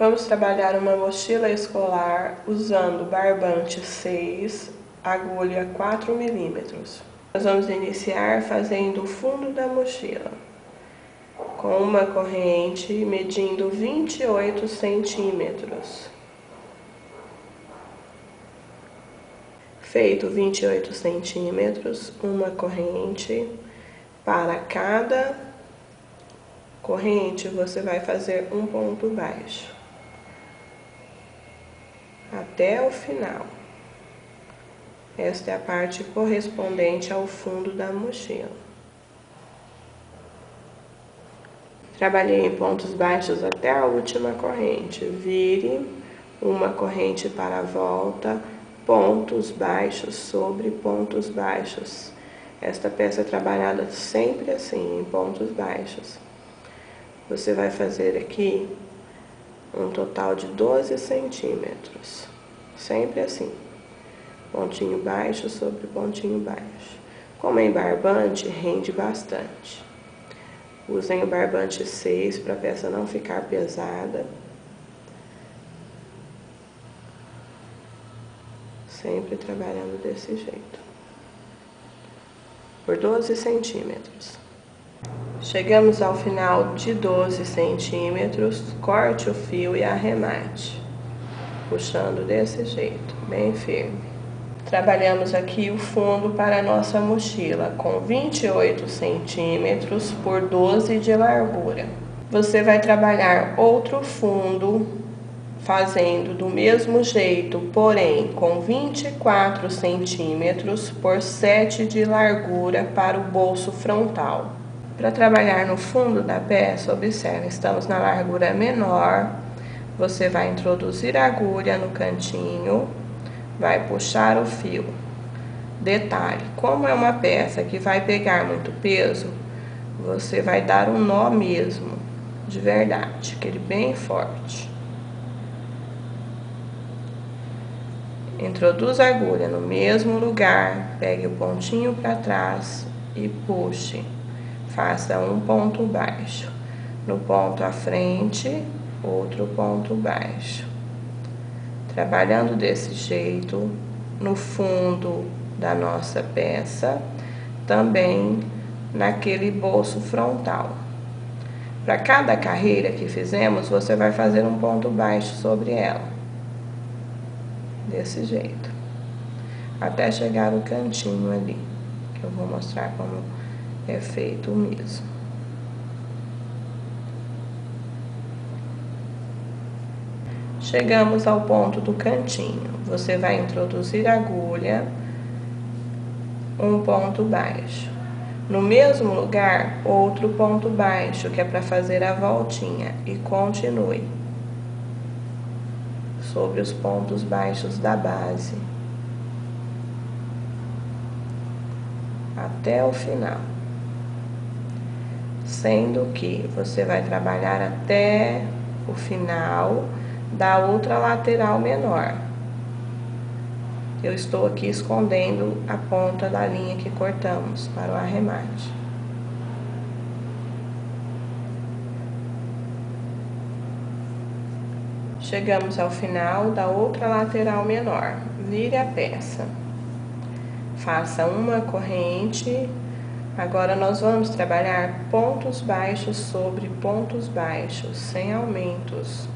Vamos trabalhar uma mochila escolar usando barbante 6, agulha 4 milímetros. Nós vamos iniciar fazendo o fundo da mochila com uma corrente medindo 28 centímetros. Feito 28 centímetros, uma corrente. Para cada corrente você vai fazer um ponto baixo até o final. Esta é a parte correspondente ao fundo da mochila. Trabalhei em pontos baixos até a última corrente. Vire uma corrente para a volta, pontos baixos sobre pontos baixos. Esta peça é trabalhada sempre assim, em pontos baixos. Você vai fazer aqui um total de 12 centímetros. Sempre assim. Pontinho baixo sobre pontinho baixo. Como é em barbante, rende bastante. Usem o barbante 6 para a peça não ficar pesada. Sempre trabalhando desse jeito. Por 12 centímetros. Chegamos ao final de 12 centímetros, corte o fio e arremate. Puxando desse jeito, bem firme. Trabalhamos aqui o fundo para a nossa mochila com 28 centímetros por 12 de largura. Você vai trabalhar outro fundo fazendo do mesmo jeito, porém com 24 centímetros por 7 de largura para o bolso frontal. Para trabalhar no fundo da peça, observe, estamos na largura menor. Você vai introduzir a agulha no cantinho, vai puxar o fio. Detalhe, como é uma peça que vai pegar muito peso, você vai dar um nó mesmo, de verdade, aquele bem forte. Introduz a agulha no mesmo lugar, pegue o pontinho para trás e puxe. Faça um ponto baixo. No ponto à frente, outro ponto baixo. Trabalhando desse jeito, no fundo da nossa peça, também naquele bolso frontal. Para cada carreira que fizemos, você vai fazer um ponto baixo sobre ela. Desse jeito. Até chegar no cantinho ali, que eu vou mostrar como é feito mesmo. Chegamos ao ponto do cantinho. Você vai introduzir a agulha, um ponto baixo. No mesmo lugar, outro ponto baixo, que é para fazer a voltinha. E continue sobre os pontos baixos da base até o final. Sendo que você vai trabalhar até o final da outra lateral menor. Eu estou aqui escondendo a ponta da linha que cortamos para o arremate. Chegamos ao final da outra lateral menor. Vire a peça. Faça uma corrente. Agora nós vamos trabalhar pontos baixos sobre pontos baixos, sem aumentos.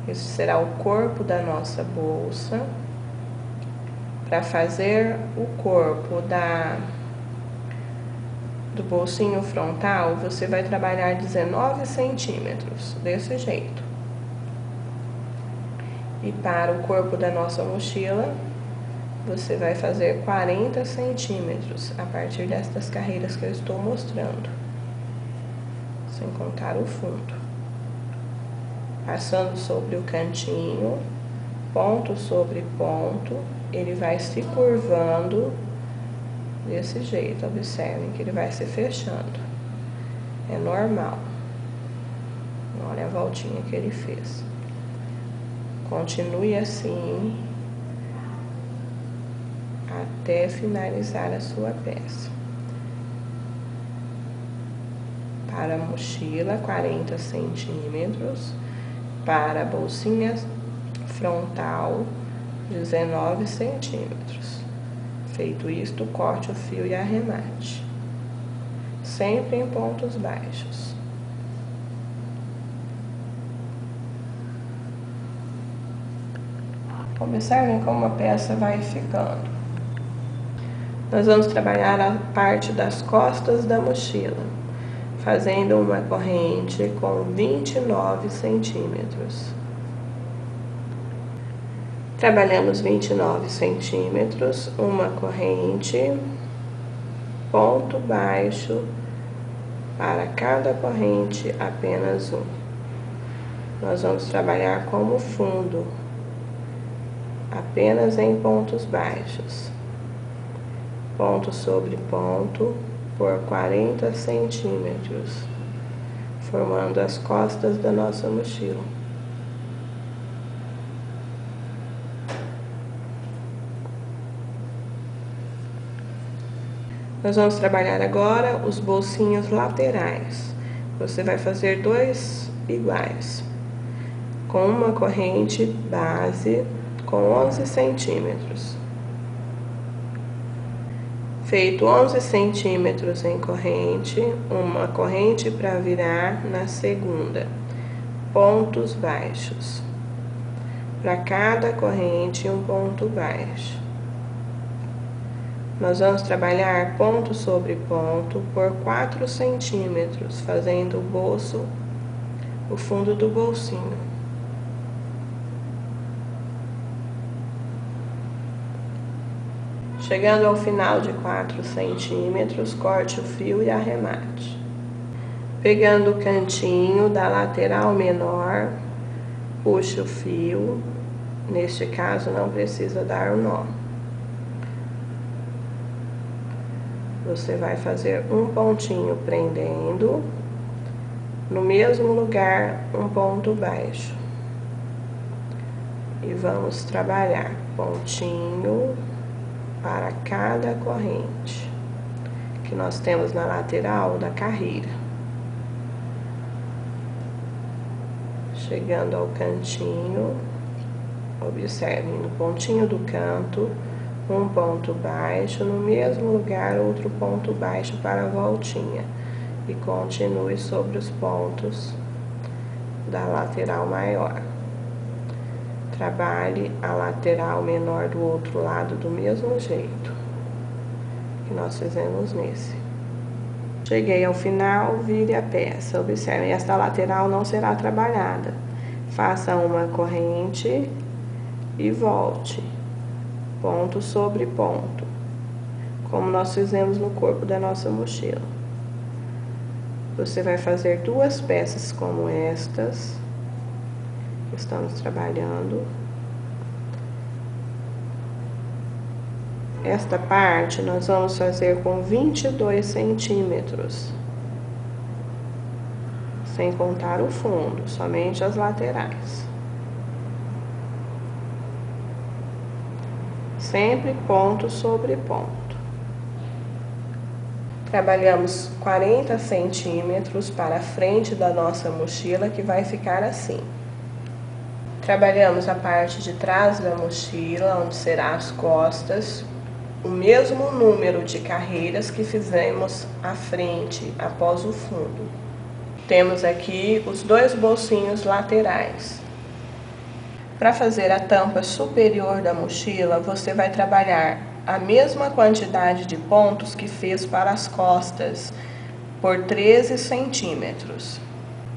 Esse será o corpo da nossa bolsa. Para fazer o corpo do bolsinho frontal, você vai trabalhar 19 centímetros, desse jeito. E para o corpo da nossa mochila, você vai fazer 40 centímetros, a partir destas carreiras que eu estou mostrando, sem contar o fundo. Passando sobre o cantinho, ponto sobre ponto, ele vai se curvando desse jeito. Observem que ele vai se fechando. É normal. Olha a voltinha que ele fez. Continue assim até finalizar a sua peça. para a mochila, 40 centímetros, para a bolsinha frontal, 19 centímetros. Feito isto, corte o fio e arremate, sempre em pontos baixos. Observem como a peça vai ficando. Nós vamos trabalhar a parte das costas da mochila, fazendo uma corrente com 29 centímetros. Trabalhamos 29 centímetros, uma corrente, ponto baixo, para cada corrente apenas um. Nós vamos trabalhar como fundo, apenas em pontos baixos. Ponto sobre ponto por 40 centímetros, formando as costas da nossa mochila. Nós vamos trabalhar agora os bolsinhos laterais. Você vai fazer 2 iguais, com uma corrente base com 11 centímetros. Feito 11 centímetros em corrente, uma corrente para virar na segunda, pontos baixos. Para cada corrente, um ponto baixo. Nós vamos trabalhar ponto sobre ponto por 4 centímetros, fazendo o bolso, o fundo do bolsinho. Chegando ao final de 4 centímetros, corte o fio e arremate. Pegando o cantinho da lateral menor, puxe o fio. Neste caso, não precisa dar o nó. Você vai fazer um pontinho prendendo, no mesmo lugar, um ponto baixo. E vamos trabalhar pontinho para cada corrente que nós temos na lateral da carreira. Chegando ao cantinho, observem no pontinho do canto, um ponto baixo, no mesmo lugar outro ponto baixo para a voltinha, e continue sobre os pontos da lateral maior. Trabalhe a lateral menor do outro lado do mesmo jeito que nós fizemos nesse. Cheguei ao final, vire a peça. Observe, esta lateral não será trabalhada. Faça uma corrente e volte, ponto sobre ponto, como nós fizemos no corpo da nossa mochila. Você vai fazer 2 peças como estas que estamos trabalhando. Esta parte nós vamos fazer com 22 centímetros, sem contar o fundo, somente as laterais. Sempre ponto sobre ponto. Trabalhamos 40 centímetros para a frente da nossa mochila, que vai ficar assim. Trabalhamos a parte de trás da mochila, onde será as costas, o mesmo número de carreiras que fizemos à frente, após o fundo. Temos aqui os 2 bolsinhos laterais. Para fazer a tampa superior da mochila, você vai trabalhar a mesma quantidade de pontos que fez para as costas, por 13 centímetros.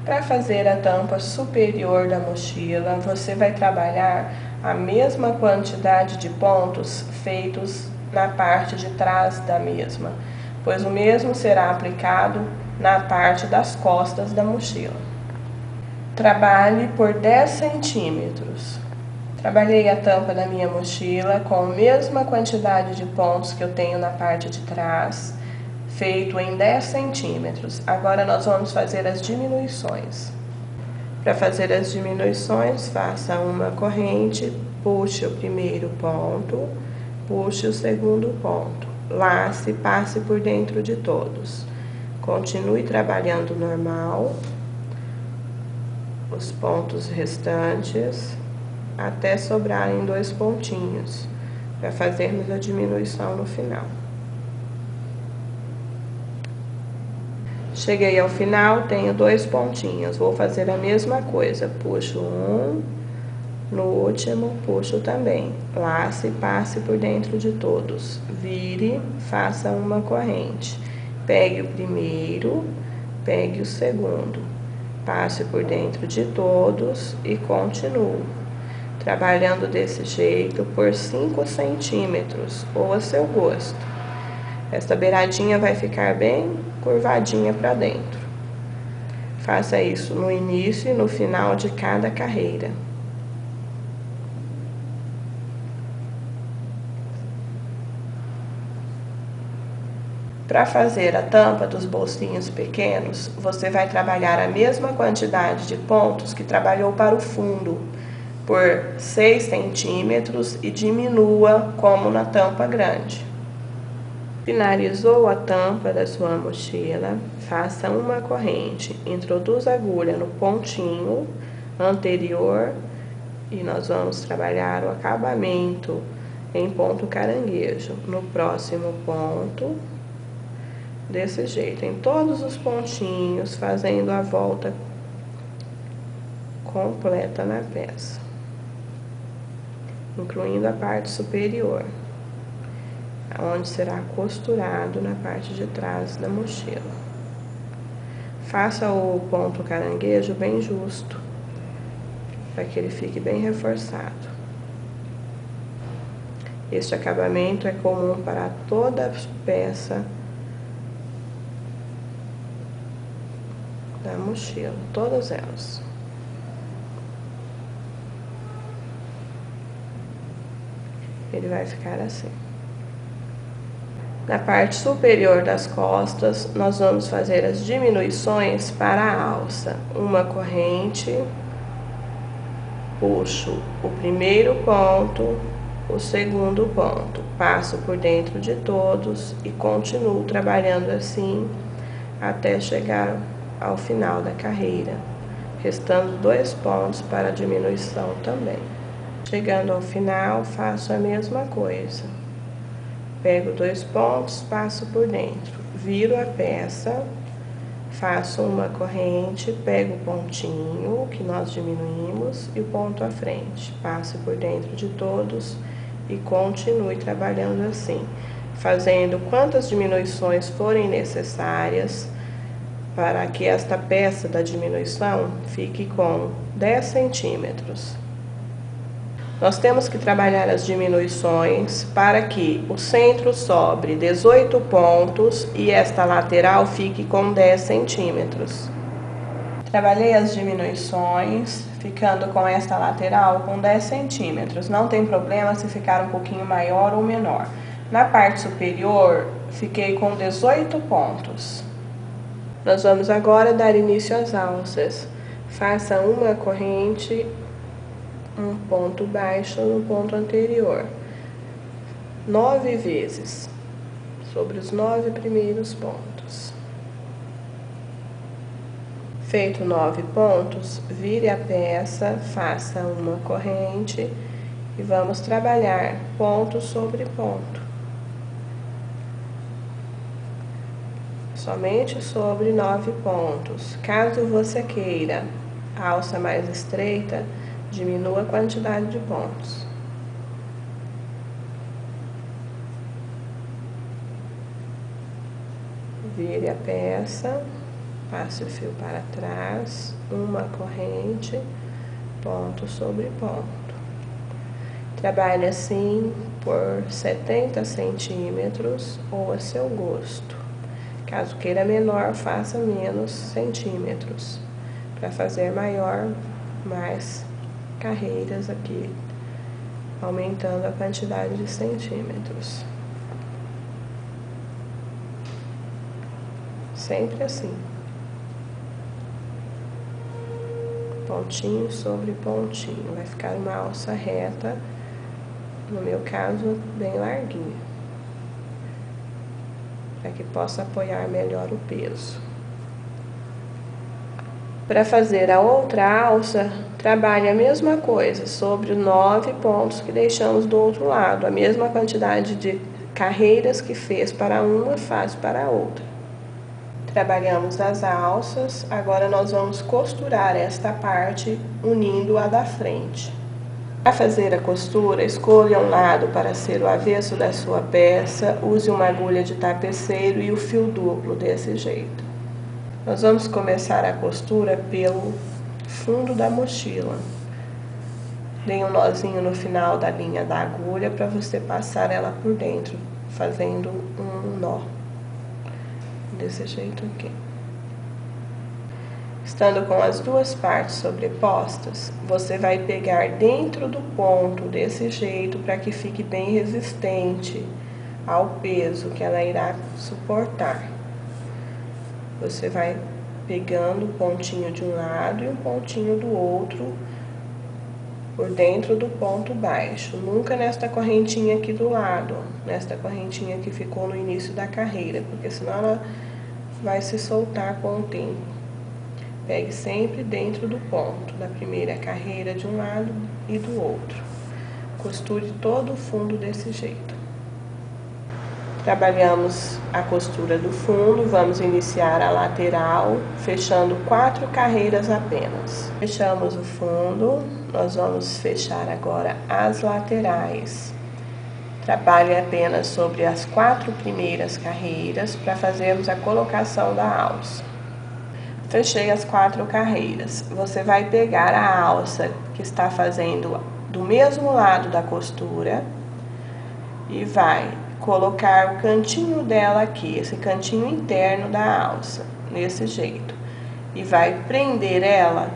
Para fazer a tampa superior da mochila, você vai trabalhar a mesma quantidade de pontos feitos na parte de trás da mesma, pois o mesmo será aplicado na parte das costas da mochila. Trabalhe por 10 centímetros. Trabalhei a tampa da minha mochila com a mesma quantidade de pontos que eu tenho na parte de trás, feito em 10 centímetros. Agora nós vamos fazer as diminuições. Para fazer as diminuições, faça uma corrente, puxe o primeiro ponto, puxe o segundo ponto, lace e passe por dentro de todos. Continue trabalhando normal os pontos restantes até sobrarem 2 pontinhos, para fazermos a diminuição no final. Cheguei ao final, tenho 2 pontinhos, vou fazer a mesma coisa, puxo um, no último puxo também, lace e passe por dentro de todos, vire, faça uma corrente, pegue o primeiro, pegue o segundo, passe por dentro de todos e continue, trabalhando desse jeito por 5 centímetros, ou a seu gosto. Esta beiradinha vai ficar bem curvadinha para dentro. Faça isso no início e no final de cada carreira. Para fazer a tampa dos bolsinhos pequenos, você vai trabalhar a mesma quantidade de pontos que trabalhou para o fundo, por 6 centímetros e diminua como na tampa grande. Finalizou a tampa da sua mochila, faça uma corrente, introduza a agulha no pontinho anterior e nós vamos trabalhar o acabamento em ponto caranguejo. No próximo ponto, desse jeito, em todos os pontinhos, fazendo a volta completa na peça, incluindo a parte superior, onde será costurado na parte de trás da mochila. Faça o ponto caranguejo bem justo, para que ele fique bem reforçado. Este acabamento é comum para toda a peça da mochila, todas elas. Ele vai ficar assim. Na parte superior das costas, nós vamos fazer as diminuições para a alça. Uma corrente, puxo o primeiro ponto, o segundo ponto, passo por dentro de todos e continuo trabalhando assim até chegar ao final da carreira, restando 2 pontos para a diminuição também. Chegando ao final, faço a mesma coisa. Pego 2 pontos, passo por dentro, viro a peça, faço uma corrente, pego o pontinho que nós diminuímos e o ponto à frente, passo por dentro de todos e continue trabalhando assim, fazendo quantas diminuições forem necessárias para que esta peça da diminuição fique com 10 centímetros. Nós temos que trabalhar as diminuições para que o centro sobre 18 pontos e esta lateral fique com 10 centímetros. Trabalhei as diminuições, ficando com esta lateral com 10 centímetros. Não tem problema se ficar um pouquinho maior ou menor. Na parte superior, fiquei com 18 pontos. Nós vamos agora dar início às alças. Faça uma corrente, um ponto baixo no ponto anterior, 9 vezes, sobre os 9 primeiros pontos. Feito 9 pontos, vire a peça, faça uma corrente e vamos trabalhar ponto sobre ponto. Somente sobre 9 pontos. Caso você queira alça mais estreita, diminua a quantidade de pontos. Vire a peça, passe o fio para trás, uma corrente, ponto sobre ponto. Trabalhe assim por 70 centímetros ou a seu gosto. Caso queira menor, faça menos centímetros, para fazer mais carreiras aqui, aumentando a quantidade de centímetros. Sempre assim. Pontinho sobre pontinho. Vai ficar uma alça reta, no meu caso, bem larguinha. para que possa apoiar melhor o peso. Para fazer a outra alça, trabalhe a mesma coisa sobre os 9 pontos que deixamos do outro lado, a mesma quantidade de carreiras que fez para uma, faz para a outra. Trabalhamos as alças, agora nós vamos costurar esta parte unindo a da frente. Para fazer a costura, escolha um lado para ser o avesso da sua peça, use uma agulha de tapeceiro e o fio duplo desse jeito. Nós vamos começar a costura pelo fundo da mochila. Dê um nozinho no final da linha da agulha para você passar ela por dentro, fazendo um nó. Desse jeito aqui. Estando com as duas partes sobrepostas, você vai pegar dentro do ponto desse jeito para que fique bem resistente ao peso que ela irá suportar. Você vai pegando um pontinho de um lado e um pontinho do outro por dentro do ponto baixo. Nunca nesta correntinha aqui do lado, nesta correntinha que ficou no início da carreira, porque senão ela vai se soltar com o tempo. Pegue sempre dentro do ponto da primeira carreira de um lado e do outro. Costure todo o fundo desse jeito. Trabalhamos a costura do fundo, vamos iniciar a lateral, fechando 4 carreiras apenas. Fechamos o fundo, nós vamos fechar agora as laterais. Trabalhe apenas sobre as 4 primeiras carreiras para fazermos a colocação da alça. Fechei as 4 carreiras. Você vai pegar a alça que está fazendo do mesmo lado da costura e vai colocar o cantinho dela aqui, esse cantinho interno da alça, desse jeito. E vai prender ela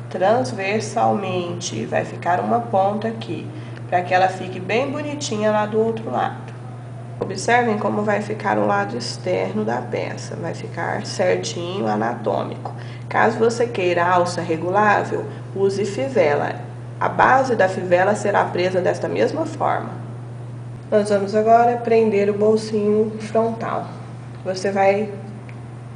transversalmente, vai ficar uma ponta aqui, para que ela fique bem bonitinha lá do outro lado. Observem como vai ficar o lado externo da peça, vai ficar certinho, anatômico. Caso você queira alça regulável, use fivela. A base da fivela será presa desta mesma forma. Nós vamos agora prender o bolsinho frontal. Você vai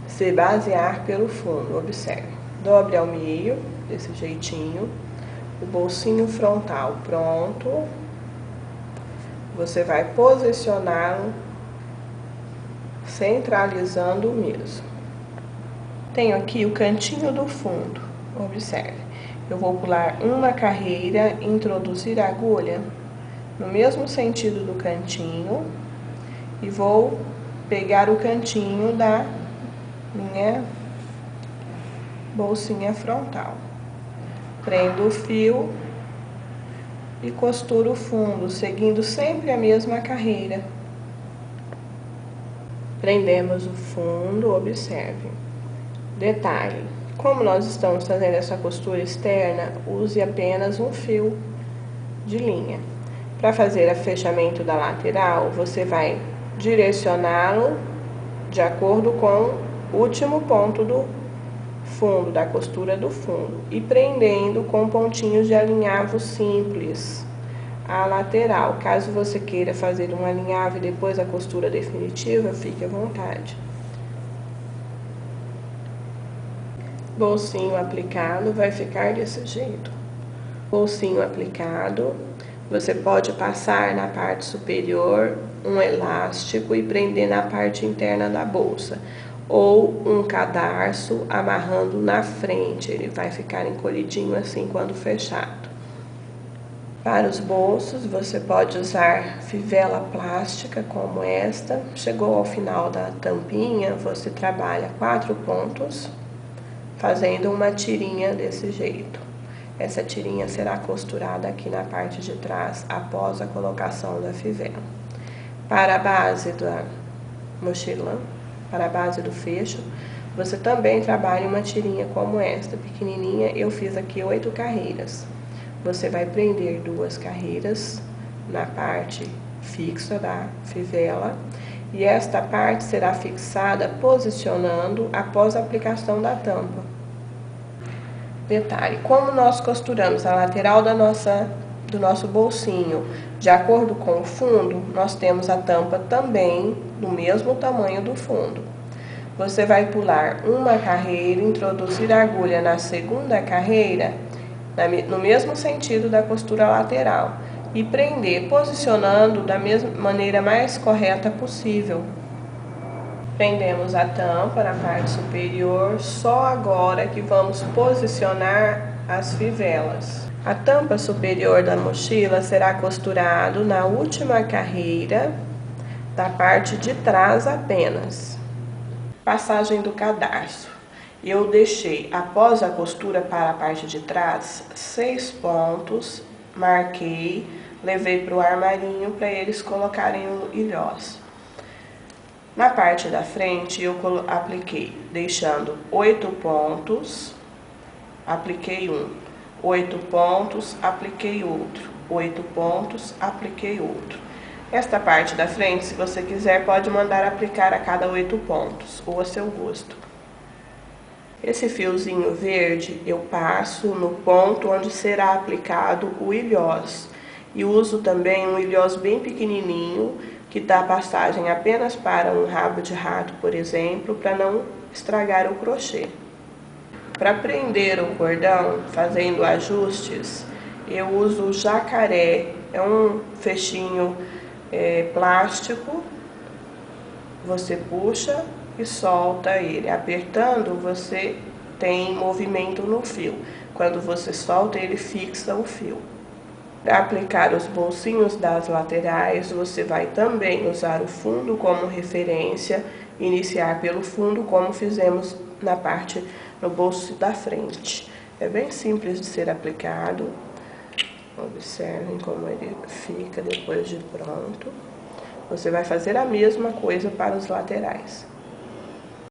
se basear pelo fundo, observe. Dobre ao meio, desse jeitinho, o bolsinho frontal pronto. Você vai posicioná-lo centralizando o mesmo. Tenho aqui o cantinho do fundo, observe. Eu vou pular uma carreira, introduzir a agulha no mesmo sentido do cantinho e vou pegar o cantinho da minha bolsinha frontal. Prendo o fio e costuro o fundo, seguindo sempre a mesma carreira. Prendemos o fundo, observe. Detalhe, como nós estamos fazendo essa costura externa, use apenas um fio de linha. Para fazer o fechamento da lateral, você vai direcioná-lo de acordo com o último ponto do fundo, da costura do fundo, e prendendo com pontinhos de alinhavo simples a lateral. Caso você queira fazer um alinhavo e depois a costura definitiva, fique à vontade. Bolsinho aplicado vai ficar desse jeito. Bolsinho aplicado, você pode passar na parte superior um elástico e prender na parte interna da bolsa, ou um cadarço amarrando na frente, ele vai ficar encolhidinho assim quando fechado. Para os bolsos, você pode usar fivela plástica como esta. Chegou ao final da tampinha, você trabalha 4 pontos, fazendo uma tirinha desse jeito. Essa tirinha será costurada aqui na parte de trás, após a colocação da fivela. Para a base da mochila, para a base do fecho, você também trabalha uma tirinha como esta, pequenininha. Eu fiz aqui 8 carreiras. Você vai prender 2 carreiras na parte fixa da fivela, e esta parte será fixada posicionando após a aplicação da tampa. Detalhe, como nós costuramos a lateral do nosso bolsinho de acordo com o fundo, nós temos a tampa também do mesmo tamanho do fundo. Você vai pular uma carreira, introduzir a agulha na segunda carreira, no mesmo sentido da costura lateral, e prender, posicionando da mesma maneira mais correta possível. Prendemos a tampa na parte superior, só agora que vamos posicionar as fivelas. A tampa superior da mochila será costurado na última carreira da parte de trás apenas. Passagem do cadarço. Eu deixei, após a costura para a parte de trás, 6 pontos, marquei, levei para o armarinho para eles colocarem o ilhós. Na parte da frente, eu apliquei, deixando 8 pontos, apliquei um, 8 pontos, apliquei outro, 8 pontos, apliquei outro. Esta parte da frente, se você quiser, pode mandar aplicar a cada 8 pontos, ou a seu gosto. Esse fiozinho verde, eu passo no ponto onde será aplicado o ilhós. E uso também um ilhós bem pequenininho, que dá passagem apenas para um rabo de rato, por exemplo, para não estragar o crochê. Para prender o cordão, fazendo ajustes, eu uso o jacaré, é um fechinho plástico, você puxa e solta ele. Apertando, você tem movimento no fio. Quando você solta, ele fixa o fio. Para aplicar os bolsinhos das laterais, você vai também usar o fundo como referência, iniciar pelo fundo, como fizemos no bolso da frente. É bem simples de ser aplicado. Observem como ele fica depois de pronto. Você vai fazer a mesma coisa para os laterais.